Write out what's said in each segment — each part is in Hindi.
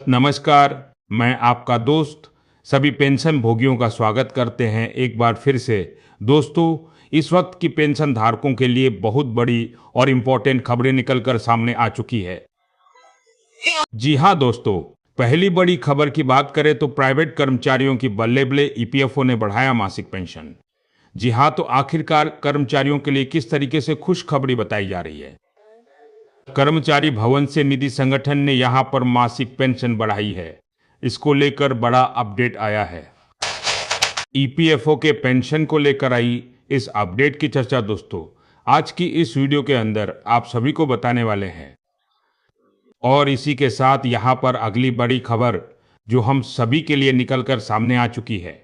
नमस्कार। मैं आपका दोस्त सभी पेंशन भोगियों का स्वागत करते हैं एक बार फिर से। दोस्तों, इस वक्त की पेंशन धारकों के लिए बहुत बड़ी और इम्पोर्टेंट खबरें निकलकर सामने आ चुकी है। जी हाँ दोस्तों, पहली बड़ी खबर की बात करें तो प्राइवेट कर्मचारियों की बल्ले-बल्ले ईपीएफओ ने बढ़ाया मासिक पेंशन। जी हाँ, तो आखिरकार कर्मचारियों के लिए किस तरीके से खुशखबरी बताई जा रही है। कर्मचारी भविष्य निधि संगठन ने यहां पर मासिक पेंशन बढ़ाई है। इसको लेकर बड़ा अपडेट आया है। ईपीएफओ के पेंशन को लेकर आई इस अपडेट की चर्चा दोस्तों आज की इस वीडियो के अंदर आप सभी को बताने वाले हैं। और इसी के साथ यहां पर अगली बड़ी खबर जो हम सभी के लिए निकलकर सामने आ चुकी है,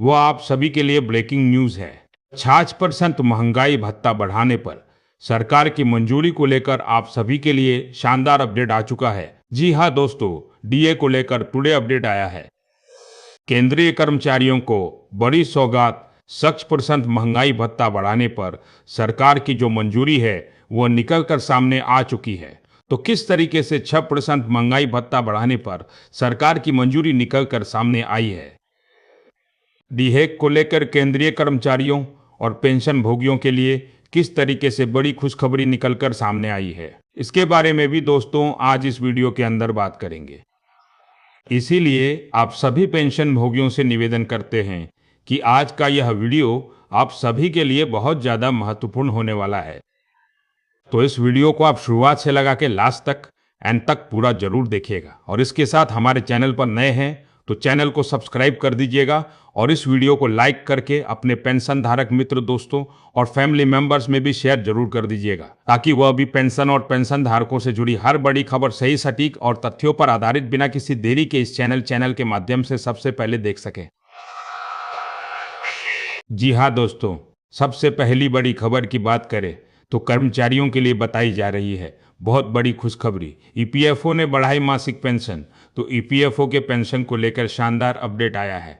वो आप सभी के लिए ब्रेकिंग न्यूज है। 50% महंगाई भत्ता बढ़ाने पर सरकार की मंजूरी को लेकर आप सभी के लिए शानदार अपडेट आ चुका है। जी हां दोस्तों, डीए को लेकर टुडे अपडेट आया है। केंद्रीय कर्मचारियों को बड़ी सौगात, 60% महंगाई भत्ता बढ़ाने पर सरकार की जो मंजूरी है वो निकलकर सामने आ चुकी है। तो किस तरीके से 6% महंगाई भत्ता बढ़ाने पर सरकार की मंजूरी निकलकर सामने आई है। डीए को लेकर केंद्रीय कर्मचारियों और पेंशन भोगियों के लिए किस तरीके से बड़ी खुशखबरी निकलकर सामने आई है, इसके बारे में भी दोस्तों आज इस वीडियो के अंदर बात करेंगे। इसीलिए आप सभी पेंशन भोगियों से निवेदन करते हैं कि आज का यह वीडियो आप सभी के लिए बहुत ज़्यादा महत्वपूर्ण होने वाला है। तो इस वीडियो को आप शुरुआत से लगा के लास्ट तक एंड तक पूरा जरूर देखिएगा। और इसके साथ हमारे चैनल पर नए हैं तो चैनल को सब्सक्राइब कर दीजिएगा और इस वीडियो को लाइक करके अपने पेंशन धारक मित्र दोस्तों और फैमिली मेंबर्स में भी शेयर जरूर कर दीजिएगा, ताकि वह भी पेंशन और पेंशन धारकों से जुड़ी हर बड़ी खबर सही, सटीक और तथ्यों पर आधारित बिना किसी देरी के इस चैनल के माध्यम से सबसे पहले देख सके। जी हाँ दोस्तों, सबसे पहली बड़ी खबर की बात करें तो कर्मचारियों के लिए बताई जा रही है बहुत बड़ी खुशखबरी। ईपीएफओ ने बढ़ाई मासिक पेंशन। तो ईपीएफओ के पेंशन को लेकर शानदार अपडेट आया है।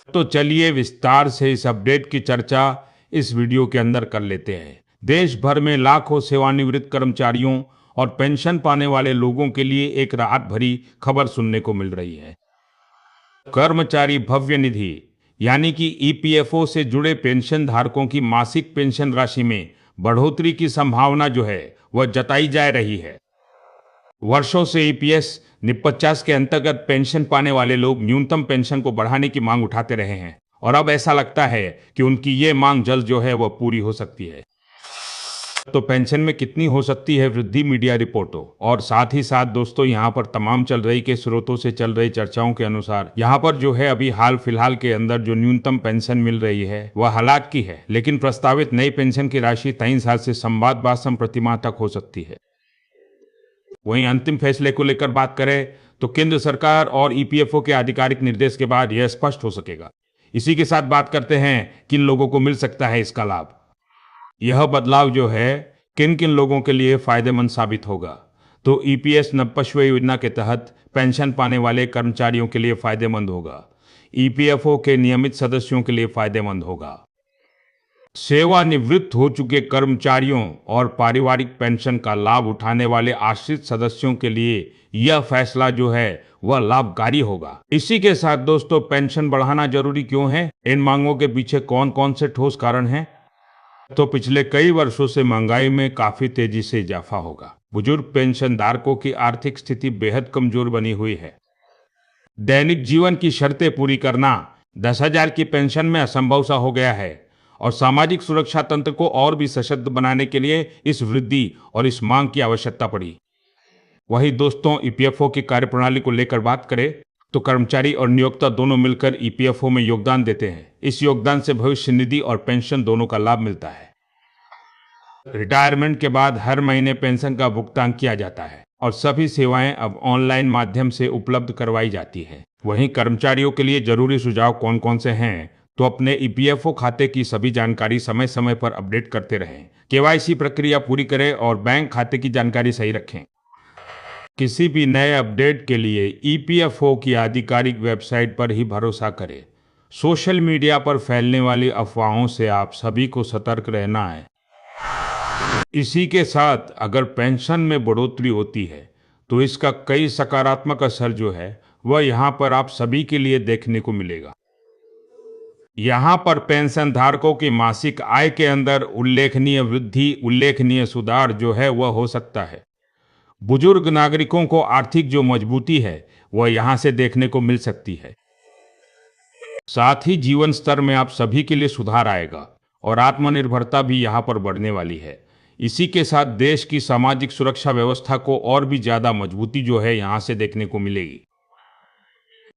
तो चलिए विस्तार से इस अपडेट की चर्चा इस वीडियो के अंदर कर लेते हैं। देश भर में लाखों सेवानिवृत्त कर्मचारियों और पेंशन पाने वाले लोगों के लिए एक राहत भरी खबर सुनने को मिल रही है। कर्मचारी भव्य निधि यानी कि ईपीएफओ से जुड़े पेंशन धारकों की मासिक पेंशन राशि में बढ़ोतरी की संभावना जो है वह जताई जा रही है। वर्षों से ईपीएस ने 50 के अंतर्गत पेंशन पाने वाले लोग न्यूनतम पेंशन को बढ़ाने की मांग उठाते रहे हैं और अब ऐसा लगता है कि उनकी ये मांग जल्द जो है वह पूरी हो सकती है। तो पेंशन में कितनी हो सकती है वृद्धि, मीडिया रिपोर्टों और साथ ही साथ दोस्तों यहाँ पर तमाम चल रही के स्रोतों से चल रही चर्चाओं के अनुसार यहाँ पर जो है अभी हाल फिलहाल के अंदर जो न्यूनतम पेंशन मिल रही है वह हालात की है, लेकिन प्रस्तावित नई पेंशन की राशि 3 साल से संवाद बासम प्रतिमाह तक हो सकती है। वहीं अंतिम फैसले को लेकर बात करें तो केंद्र सरकार और ईपीएफओ के आधिकारिक निर्देश के बाद यह स्पष्ट हो सकेगा। इसी के साथ बात करते हैं किन लोगों को मिल सकता है इसका लाभ। यह बदलाव जो है किन किन लोगों के लिए फायदेमंद साबित होगा। तो ईपीएस नवपश्व योजना के तहत पेंशन पाने वाले कर्मचारियों के लिए फायदेमंद होगा। ईपीएफओ के नियमित सदस्यों के लिए फायदेमंद होगा। सेवानिवृत्त हो चुके कर्मचारियों और पारिवारिक पेंशन का लाभ उठाने वाले आश्रित सदस्यों के लिए यह फैसला जो है वह लाभकारी होगा। इसी के साथ दोस्तों पेंशन बढ़ाना जरूरी क्यों है, इन मांगों के पीछे कौन कौन से ठोस कारण हैं। तो पिछले कई वर्षों से महंगाई में काफी तेजी से इजाफा होगा। बुजुर्ग पेंशन धारकों की आर्थिक स्थिति बेहद कमजोर बनी हुई है। दैनिक जीवन की शर्तें पूरी करना 10,000 की पेंशन में असंभव सा हो गया है और सामाजिक सुरक्षा तंत्र को और भी सशक्त बनाने के लिए इस वृद्धि और इस मांग की आवश्यकता पड़ी। वहीं दोस्तों ईपीएफओ की कार्यप्रणाली को लेकर बात करें तो कर्मचारी और नियोक्ता दोनों मिलकर ईपीएफओ में योगदान देते हैं। इस योगदान से भविष्य निधि और पेंशन दोनों का लाभ मिलता है। रिटायरमेंट के बाद हर महीने पेंशन का भुगतान किया जाता है और सभी सेवाएं अब ऑनलाइन माध्यम से उपलब्ध करवाई जाती है। वहीं कर्मचारियों के लिए जरूरी सुझाव कौन कौन से हैं, तो अपने ईपीएफओ खाते की सभी जानकारी समय समय पर अपडेट करते रहें, केवाईसी प्रक्रिया पूरी करें और बैंक खाते की जानकारी सही रखें। किसी भी नए अपडेट के लिए ईपीएफओ की आधिकारिक वेबसाइट पर ही भरोसा करें। सोशल मीडिया पर फैलने वाली अफवाहों से आप सभी को सतर्क रहना है। इसी के साथ अगर पेंशन में बढ़ोतरी होती है तो इसका कई सकारात्मक असर जो है वह यहाँ पर आप सभी के लिए देखने को मिलेगा। यहाँ पर पेंशन धारकों की मासिक आय के अंदर उल्लेखनीय वृद्धि, उल्लेखनीय सुधार जो है वह हो सकता है। बुजुर्ग नागरिकों को आर्थिक जो मजबूती है वह यहाँ से देखने को मिल सकती है। साथ ही जीवन स्तर में आप सभी के लिए सुधार आएगा और आत्मनिर्भरता भी यहाँ पर बढ़ने वाली है। इसी के साथ देश की सामाजिक सुरक्षा व्यवस्था को और भी ज्यादा मजबूती जो है यहाँ से देखने को मिलेगी।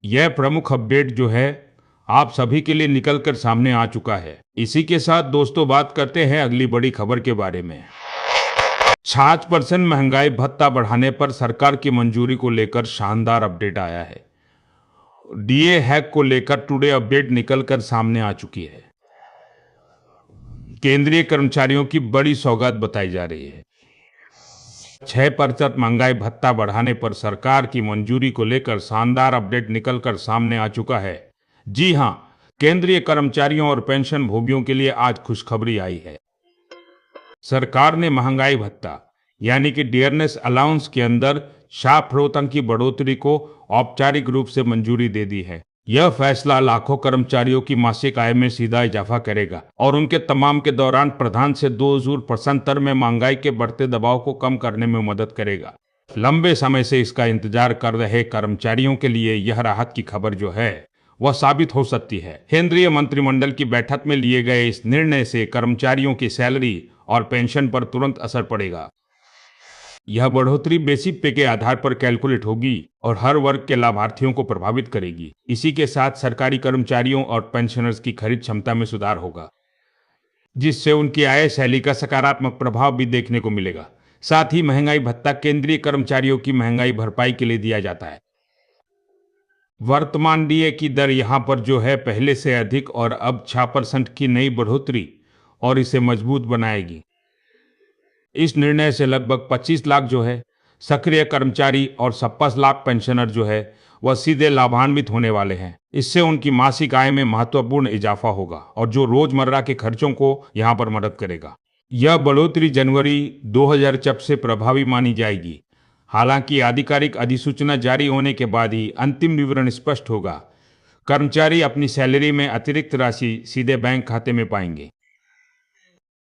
यह प्रमुख अपडेट जो है आप सभी के लिए निकलकर सामने आ चुका है। इसी के साथ दोस्तों बात करते हैं अगली बड़ी खबर के बारे में। 60% महंगाई भत्ता बढ़ाने पर सरकार की मंजूरी को लेकर शानदार अपडेट आया है। डीए हैक को लेकर टुडे अपडेट निकलकर सामने आ चुकी है। केंद्रीय कर्मचारियों की बड़ी सौगात बताई जा रही है। 6% महंगाई भत्ता बढ़ाने पर सरकार की मंजूरी को लेकर शानदार अपडेट निकलकर सामने आ चुका है। जी हां, केंद्रीय कर्मचारियों और पेंशन भोगियों के लिए आज खुशखबरी आई है। सरकार ने महंगाई भत्ता यानी कि डियरनेस अलाउंस के अंदर शाफ्रोतन की बढ़ोतरी को औपचारिक रूप से मंजूरी दे दी है। यह फैसला लाखों कर्मचारियों की मासिक आय में सीधा इजाफा करेगा और उनके तमाम के दौरान प्रधान से 2% दर में महंगाई के बढ़ते दबाव को कम करने में मदद करेगा। लंबे समय से इसका इंतजार कर रहे कर्मचारियों के लिए यह राहत की खबर जो है वह साबित हो सकती है। केंद्रीय मंत्रिमंडल की बैठक में लिए गए इस निर्णय से कर्मचारियों की सैलरी और पेंशन पर तुरंत असर पड़ेगा। यह बढ़ोतरी बेसिक पे के आधार पर कैलकुलेट होगी और हर वर्ग के लाभार्थियों को प्रभावित करेगी। इसी के साथ सरकारी कर्मचारियों और पेंशनर्स की खरीद क्षमता में सुधार होगा, जिससे उनकी आय शैली का सकारात्मक प्रभाव भी देखने को मिलेगा। साथ ही महंगाई भत्ता केंद्रीय कर्मचारियों की महंगाई भरपाई के लिए दिया जाता है। वर्तमान डीए की दर यहाँ पर जो है पहले से अधिक और अब 6% की नई बढ़ोतरी और इसे मजबूत बनाएगी। इस निर्णय से लगभग 25 लाख जो है सक्रिय कर्मचारी और 26 लाख पेंशनर जो है वह सीधे लाभान्वित होने वाले हैं। इससे उनकी मासिक आय में महत्वपूर्ण इजाफा होगा और जो रोजमर्रा के खर्चों को यहाँ पर मदद करेगा। यह बढ़ोतरी जनवरी 2004 से प्रभावी मानी जाएगी। हालांकि आधिकारिक अधिसूचना जारी होने के बाद ही अंतिम विवरण स्पष्ट होगा। कर्मचारी अपनी सैलरी में अतिरिक्त राशि सीधे बैंक खाते में पाएंगे।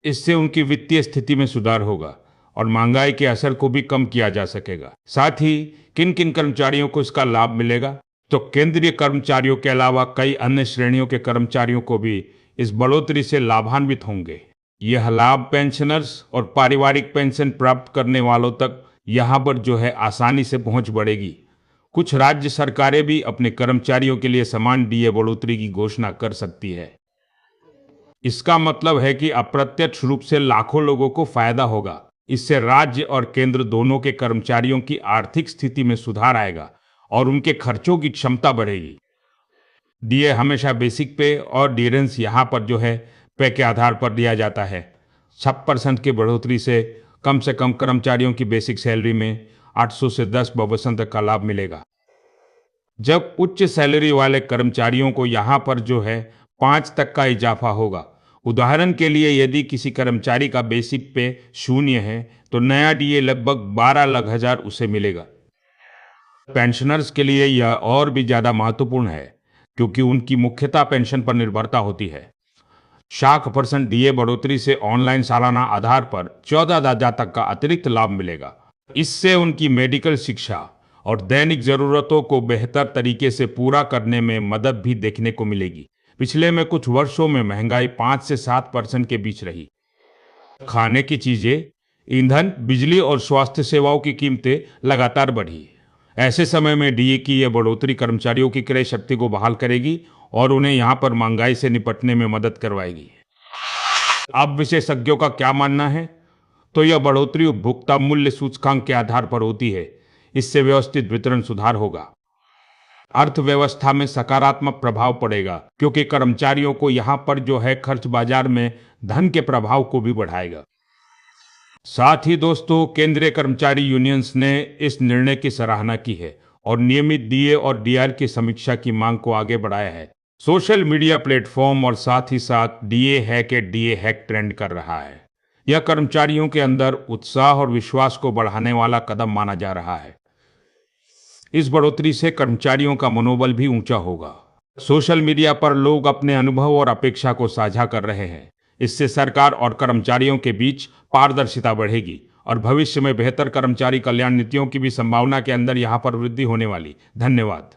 इससे उनकी वित्तीय स्थिति में सुधार होगा और महंगाई के असर को भी कम किया जा सकेगा। साथ ही किन किन कर्मचारियों को इसका लाभ मिलेगा, तो केंद्रीय कर्मचारियों के अलावा कई अन्य श्रेणियों के कर्मचारियों को भी इस बढ़ोतरी से लाभान्वित होंगे। यह लाभ पेंशनर्स और पारिवारिक पेंशन प्राप्त करने वालों तक यहाँ पर जो है आसानी से पहुंच बढ़ेगी। कुछ राज्य सरकारें भी अपने कर्मचारियों के लिए समान डीए बढ़ोतरी की घोषणा कर सकती है। इसका मतलब है कि अप्रत्यक्ष रूप से लाखों लोगों को फायदा होगा। इससे राज्य और केंद्र दोनों के कर्मचारियों की आर्थिक स्थिति में सुधार आएगा और उनके खर्चों की क्षमता बढ़ेगी। डीए हमेशा बेसिक पे और डियरेंस यहाँ पर जो है पे के आधार पर दिया जाता है। 6% की बढ़ोतरी से कम कर्मचारियों की बेसिक सैलरी में 800 से 10% तक का लाभ मिलेगा। जब उच्च सैलरी वाले कर्मचारियों को यहाँ पर जो है 5 तक का इजाफा होगा। उदाहरण के लिए यदि किसी कर्मचारी का बेसिक पे 0 है तो नया डीए लगभग 12 लाख हजार उसे मिलेगा। पेंशनर्स के लिए यह और भी ज्यादा महत्वपूर्ण है क्योंकि उनकी मुख्यतः पेंशन पर निर्भरता होती है। 60% डीए बढ़ोतरी से ऑनलाइन सालाना आधार पर 14,000 तक का अतिरिक्त लाभ मिलेगा। इससे उनकी मेडिकल शिक्षा और दैनिक जरूरतों को बेहतर तरीके से पूरा करने में मदद भी देखने को मिलेगी। पिछले में कुछ वर्षों में महंगाई 5 से 7% के बीच रही। खाने की चीजें, ईंधन, बिजली और स्वास्थ्य सेवाओं की कीमतें लगातार बढ़ी। ऐसे समय में डीए की यह बढ़ोतरी कर्मचारियों की क्रय शक्ति को बहाल करेगी और उन्हें यहाँ पर महंगाई से निपटने में मदद करवाएगी। अब विशेषज्ञों का क्या मानना है, तो यह बढ़ोतरी उपभोक्ता मूल्य सूचकांक के आधार पर होती है। इससे व्यवस्थित वितरण सुधार होगा, अर्थव्यवस्था में सकारात्मक प्रभाव पड़ेगा क्योंकि कर्मचारियों को यहाँ पर जो है खर्च बाजार में धन के प्रभाव को भी बढ़ाएगा। साथ ही दोस्तों, केंद्रीय कर्मचारी यूनियंस ने इस निर्णय की सराहना की है और नियमित डीए और डीआर की समीक्षा की मांग को आगे बढ़ाया है। सोशल मीडिया प्लेटफॉर्म और साथ ही साथ डीए हैक ट्रेंड कर रहा है। यह कर्मचारियों के अंदर उत्साह और विश्वास को बढ़ाने वाला कदम माना जा रहा है। इस बढ़ोतरी से कर्मचारियों का मनोबल भी ऊंचा होगा। सोशल मीडिया पर लोग अपने अनुभव और अपेक्षा को साझा कर रहे हैं। इससे सरकार और कर्मचारियों के बीच पारदर्शिता बढ़ेगी और भविष्य में बेहतर कर्मचारी कल्याण नीतियों की भी संभावना के अंदर यहाँ पर वृद्धि होने वाली। धन्यवाद।